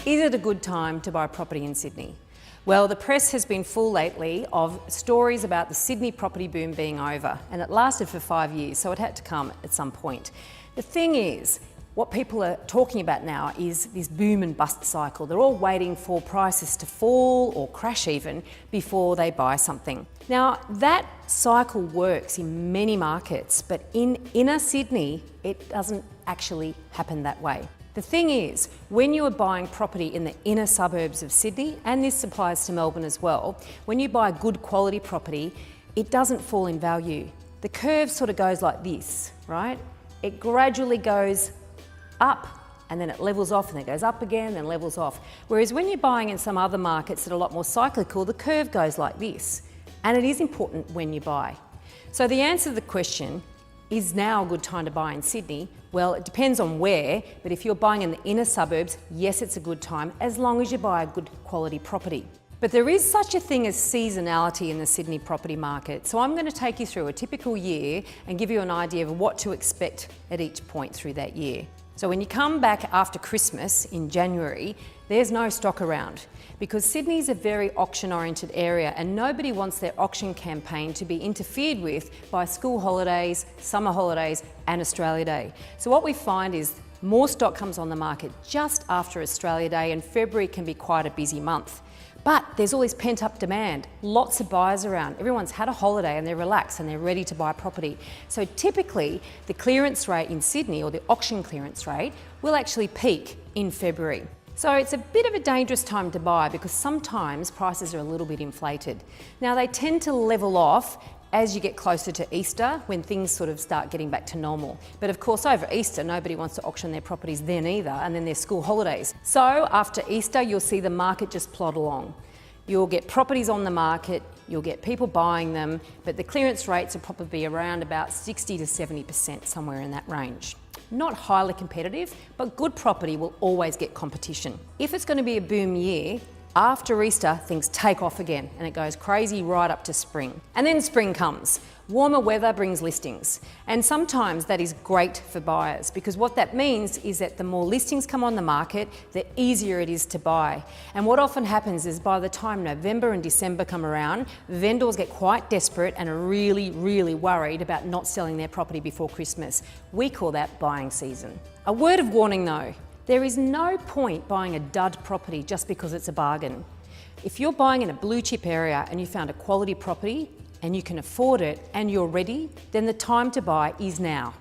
Is it a good time to buy property in Sydney? Well, the press has been full lately of stories about the Sydney property boom being over, and it lasted for 5 years, so it had to come at some point. The thing is, what people are talking about now is this boom and bust cycle. They're all waiting for prices to fall or crash even before they buy something. Now, that cycle works in many markets, but in inner Sydney, it doesn't actually happen that way. The thing is, when you are buying property in the inner suburbs of Sydney, and this applies to Melbourne as well, when you buy good quality property, it doesn't fall in value. The curve sort of goes like this, right? It gradually goes up and then it levels off and then it goes up again and then levels off. Whereas when you're buying in some other markets that are a lot more cyclical, the curve goes like this. And it is important when you buy. So the answer to the question, is now a good time to buy in Sydney? Well, it depends on where, but if you're buying in the inner suburbs, yes, it's a good time, as long as you buy a good quality property. But there is such a thing as seasonality in the Sydney property market. So I'm going to take you through a typical year and give you an idea of what to expect at each point through that year. So when you come back after Christmas in January, there's no stock around because Sydney's a very auction-oriented area and nobody wants their auction campaign to be interfered with by school holidays, summer holidays and Australia Day. So what we find is more stock comes on the market just after Australia Day, and February can be quite a busy month. But there's always pent-up demand, lots of buyers around. Everyone's had a holiday and they're relaxed and they're ready to buy property. So typically, the clearance rate in Sydney, or the auction clearance rate, will actually peak in February. So it's a bit of a dangerous time to buy because sometimes prices are a little bit inflated. Now they tend to level off as you get closer to Easter, when things sort of start getting back to normal. But of course, over Easter, nobody wants to auction their properties then either, and then there's school holidays. So after Easter, you'll see the market just plod along. You'll get properties on the market, you'll get people buying them, but the clearance rates will probably be around about 60 to 70%, somewhere in that range. Not highly competitive, but good property will always get competition. If it's going to be a boom year, after Easter, things take off again and it goes crazy right up to spring. And then spring comes. Warmer weather brings listings. And sometimes that is great for buyers because what that means is that the more listings come on the market, the easier it is to buy. And what often happens is by the time November and December come around, vendors get quite desperate and are really, really worried about not selling their property before Christmas. We call that buying season. A word of warning though. There is no point buying a dud property just because it's a bargain. If you're buying in a blue chip area and you found a quality property and you can afford it and you're ready, then the time to buy is now.